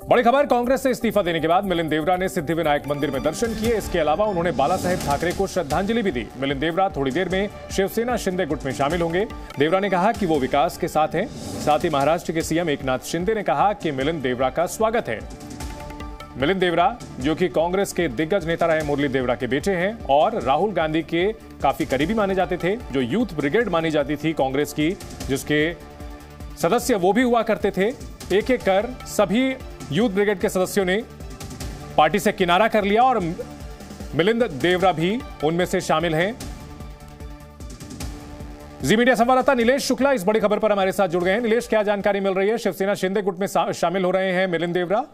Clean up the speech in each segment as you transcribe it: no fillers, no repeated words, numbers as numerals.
बड़ी खबर, कांग्रेस से इस्तीफा देने के बाद मिलिंद देवरा ने सिद्धिविनायक मंदिर में दर्शन किए। इसके अलावा उन्होंने बाला साहेब ठाकरे को श्रद्धांजलि भी दी। मिलिंद देवरा थोड़ी देर में शिवसेना शिंदे गुट में शामिल होंगे। देवरा ने कहा कि वो विकास के साथ हैं। साथ ही महाराष्ट्र के सीएम एकनाथ शिंदे ने कहा कि मिलिंद देवरा का स्वागत है। मिलिंद देवरा, जो कि कांग्रेस के दिग्गज नेता रहे मुरली देवरा के बेटे हैं और राहुल गांधी के काफी करीबी माने जाते थे, जो यूथ ब्रिगेड मानी जाती थी कांग्रेस की, जिसके सदस्य वो भी हुआ करते थे। एक एक कर सभी यूथ ब्रिगेड के सदस्यों ने पार्टी से किनारा कर लिया और मिलिंद देवरा भी उनमें से शामिल हैं। जी मीडिया संवाददाता नीलेश शुक्ला इस बड़ी खबर पर हमारे साथ जुड़ गए हैं। नीलेश, क्या जानकारी मिल रही है? शिवसेना शिंदे गुट में शामिल हो रहे हैं मिलिंद देवरा।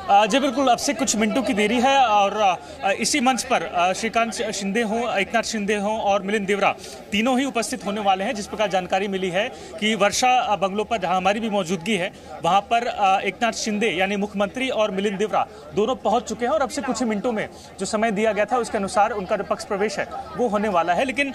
जी बिल्कुल, अब से कुछ मिनटों की देरी है और इसी मंच पर श्रीकांत शिंदे हों, एकनाथ शिंदे हों और मिलिंद देवरा तीनों ही उपस्थित होने वाले हैं। जिस प्रकार जानकारी मिली है कि वर्षा बंगलों पर जहां हमारी भी मौजूदगी है, वहां पर एकनाथ शिंदे यानी मुख्यमंत्री और मिलिंद देवरा दोनों पहुंच चुके हैं और अब से कुछ मिनटों में जो समय दिया गया था उसके अनुसार उनका जो पक्ष प्रवेश है वो होने वाला है। लेकिन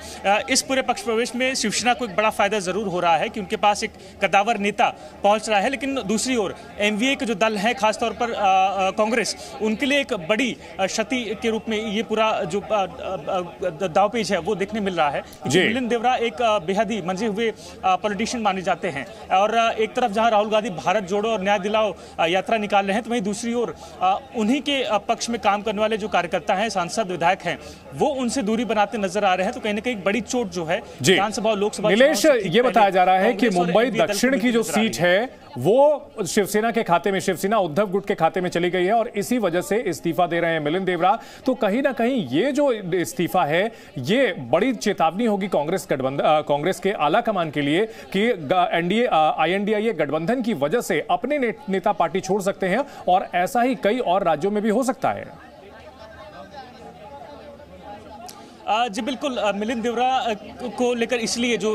इस पूरे पक्ष प्रवेश में शिवसेना को एक बड़ा फायदा जरूर हो रहा है कि उनके पास एक कद्दावर नेता पहुंच रहा है। लेकिन दूसरी ओर एमवीए के जो दल है, खासतौर पर कांग्रेस, उनके लिए एक बड़ी क्षति के रूप में ये पूरा जो दावपेच है वो देखने मिल रहा है। मिलिंद देवरा एक बेहद ही मंजे हुए पॉलिटिशियन माने जाते हैं और एक तरफ जहां राहुल गांधी भारत जोड़ो और न्याय दिलाओ यात्रा निकाल रहे हैं, तो वहीं दूसरी ओर उन्हीं के पक्ष में काम करने वाले जो कार्यकर्ता हैं, सांसद विधायक हैं, वो उनसे दूरी बनाते नजर आ रहे हैं। तो कहीं ना कहीं बड़ी चोट जो है विधानसभा और लोकसभा। नीलेश, ये बताया जा रहा है कि मुंबई दक्षिण की जो सीट है वो शिवसेना के खाते में, शिवसेना उद्धव गुट के खाते में चली गई है और इसी वजह से इस्तीफा दे रहे हैं मिलिंद देवरा। तो कहीं ना कहीं ये जो इस्तीफा है ये बड़ी चेतावनी होगी कांग्रेस के आला कमान के लिए कि एनडीए INDIA गठबंधन की वजह से अपने नेता पार्टी छोड़ सकते हैं और ऐसा ही कई और राज्यों में भी हो सकता है। जी बिल्कुल, मिलिंद देवरा को लेकर इसलिए जो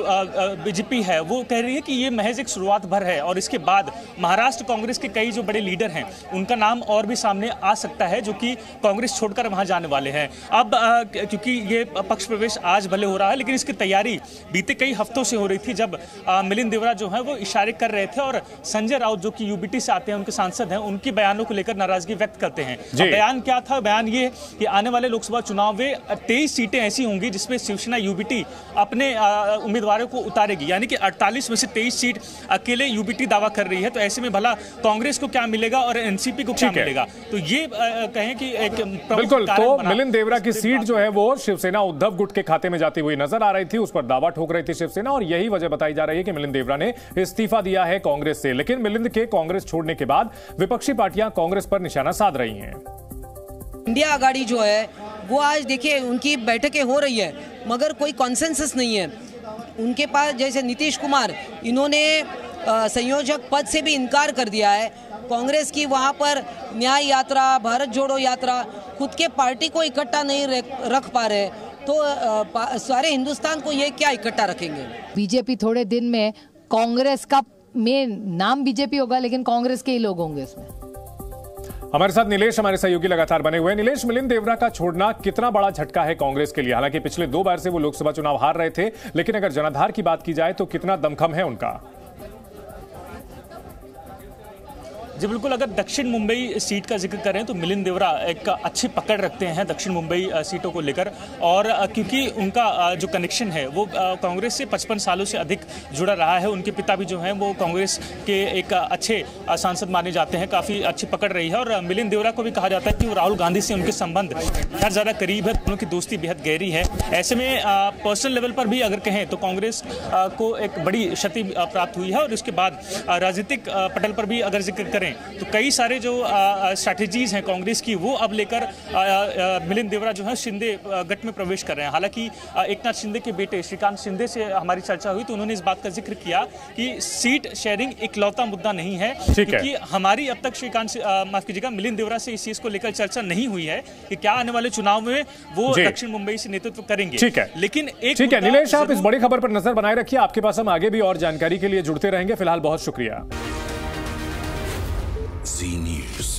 बीजेपी है वो कह रही है कि ये महज एक शुरुआत भर है और इसके बाद महाराष्ट्र कांग्रेस के कई जो बड़े लीडर हैं उनका नाम और भी सामने आ सकता है, जो कि कांग्रेस छोड़कर वहां जाने वाले हैं। अब क्योंकि ये पक्ष प्रवेश आज भले हो रहा है, लेकिन इसकी तैयारी बीते कई हफ्तों से हो रही थी, जब मिलिंद देवरा जो है वो इशारे कर रहे थे और संजय राउत जो कि यूबीटी से आते हैं, उनके सांसद हैं, उनके बयानों को लेकर नाराजगी व्यक्त करते हैं। बयान क्या था? बयान ये कि आने वाले लोकसभा चुनाव में 23 सीटें ऐसी होंगी जिसमें शिवसेना यूबीटी अपने उम्मीदवारों को उतारेगी, यानी कि 48 में से 23 सीट अकेले यूबीटी दावा कर रही है। तो ऐसे में भला कांग्रेस को क्या मिलेगा और एनसीपी को क्या मिलेगा? तो ये कहें कि एक बिल्कुल, तो मिलिंद देवरा की सीट जो है वो शिवसेना उद्धव गुट के खाते में जाती हुई नजर आ रही थी, उस पर दावा ठोक रही थी शिवसेना और यही वजह बताई जा रही है कि मिलिंद देवरा ने इस्तीफा दिया है कांग्रेस से। लेकिन मिलिंद के कांग्रेस छोड़ने के बाद विपक्षी पार्टियां कांग्रेस पर निशाना साध रही हैं। इंडिया आघाड़ी जो है वो आज देखिए उनकी बैठकें हो रही है मगर कोई कॉन्सेंसस नहीं है उनके पास। जैसे नीतीश कुमार, इन्होंने संयोजक पद से भी इनकार कर दिया है। कांग्रेस की वहाँ पर न्याय यात्रा, भारत जोड़ो यात्रा, खुद के पार्टी को इकट्ठा नहीं रख पा रहे, तो सारे हिंदुस्तान को ये क्या इकट्ठा रखेंगे? बीजेपी थोड़े दिन में कांग्रेस का मेन नाम बीजेपी होगा, लेकिन कांग्रेस के ही लोग होंगे उसमें। हमारे साथ नीलेश, हमारे सहयोगी लगातार बने हुए हैं। नीलेश, मिलिंद देवरा का छोड़ना कितना बड़ा झटका है कांग्रेस के लिए? हालांकि पिछले 2 बार से वो लोकसभा चुनाव हार रहे थे, लेकिन अगर जनाधार की बात की जाए तो कितना दमखम है उनका? जी बिल्कुल, अगर दक्षिण मुंबई सीट का जिक्र करें तो मिलिंद देवरा एक अच्छी पकड़ रखते हैं दक्षिण मुंबई सीटों को लेकर, और क्योंकि उनका जो कनेक्शन है वो कांग्रेस से 55 सालों से अधिक जुड़ा रहा है। उनके पिता भी जो हैं वो कांग्रेस के एक अच्छे सांसद माने जाते हैं, काफ़ी अच्छी पकड़ रही है। और मिलिंद देवरा को भी कहा जाता है कि वो राहुल गांधी से उनके संबंध बहुत ज़्यादा करीब है, दोनों की दोस्ती बेहद गहरी है। ऐसे में पर्सनल लेवल पर भी अगर कहें तो कांग्रेस को एक बड़ी क्षति प्राप्त हुई है। और उसके बाद राजनीतिक पटल पर भी अगर जिक्र करें तो कई सारे जो स्ट्रैटेजीज हैं कांग्रेस की वो अब लेकर मिलिंद देवरा जो है शिंदे गट में प्रवेश कर रहे हैं। हालांकि एकनाथ शिंदे के बेटे श्रीकांत शिंदे से हमारी चर्चा हुई तो उन्होंने इस बात का जिक्र किया कि सीट शेयरिंग इकलौता मुद्दा नहीं है, क्योंकि हमारी अब तक माफ कीजिएगा मिलिंद देवरा से इस चीज को लेकर चर्चा नहीं हुई है कि क्या आने वाले चुनाव में वो दक्षिण मुंबई से नेतृत्व करेंगे। ठीक है, लेकिन ठीक है नीलेश, आप इस बड़ी खबर पर नजर बनाए रखिए, आपके पास हम आगे भी और जानकारी के लिए जुड़ते रहेंगे। फिलहाल बहुत शुक्रिया। Z News।